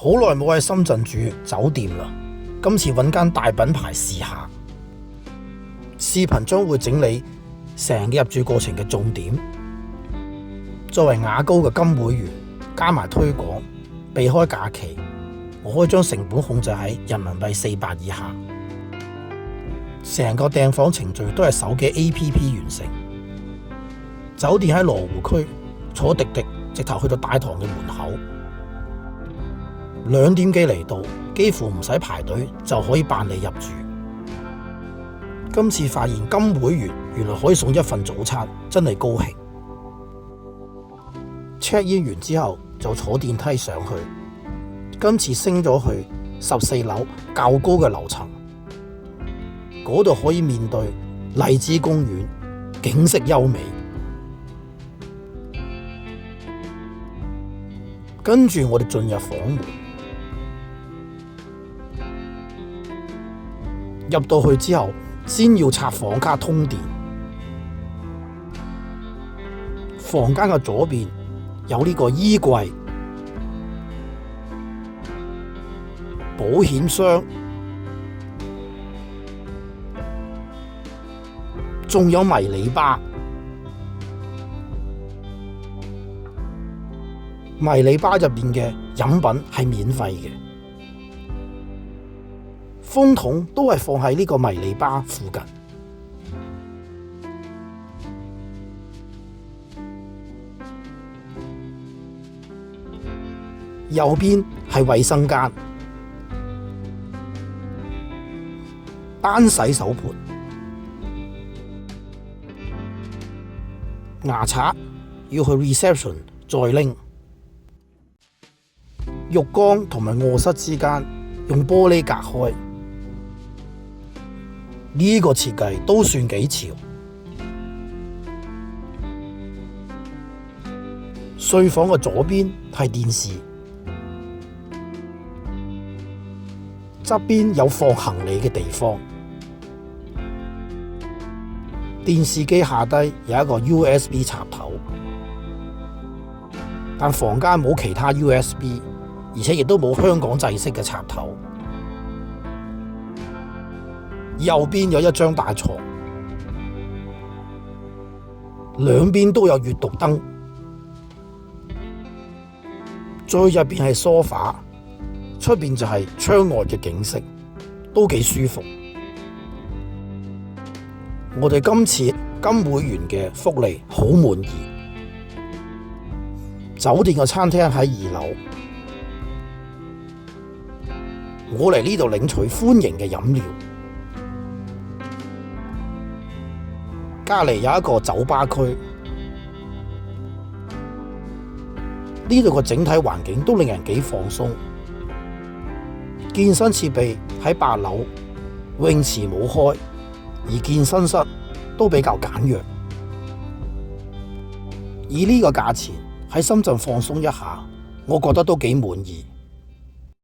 好耐冇喺深圳住酒店啦，今次揾間大品牌試下。視頻將會整理成個入住過程嘅重點。作為雅高嘅金會員，加埋推廣，避開假期，我可以將成本控制喺人民幣400以下。成個訂房程序都係手機 APP 完成。酒店喺羅湖區，坐滴滴直頭去到大堂嘅門口。2點幾嚟到，幾乎唔使排隊就可以辦理入住。今次發現金會員原來可以送一份早餐，真係高興。check in 完之後就坐電梯上去，今次升咗去14樓較高嘅樓層，嗰度可以面對荔枝公園，景色優美。跟住我哋進入房門，入到去之後先要插房卡通電。房間嘅左邊有呢個衣櫃、保險箱，仲有迷你吧。迷你吧入面嘅飲品係免費嘅，風筒都係放喺呢個迷你吧附近。右邊係衛生間，單洗手盤，牙刷要去 reception 再拎。浴缸同埋臥室之間用玻璃隔開，呢個設計都算幾潮。睡房嘅左邊係電視，側邊有放行李嘅地方。電視機下低有一個 USB 插頭，但房間冇其他 USB。而且亦都冇香港製式嘅插頭。右邊有一張大床，兩邊都有閱讀燈。最入邊係梳化，出邊就係窗外嘅景色，都幾舒服。我哋今次金會員嘅福利好滿意。酒店嘅餐廳喺2樓。我嚟呢度領取歡迎嘅飲料，隔籬有一個酒吧區，呢度個整體環境都令人幾放鬆。健身設備喺8樓，泳池冇開，而健身室都比較簡約。以呢個價錢喺深圳放鬆一下，我覺得都幾滿意。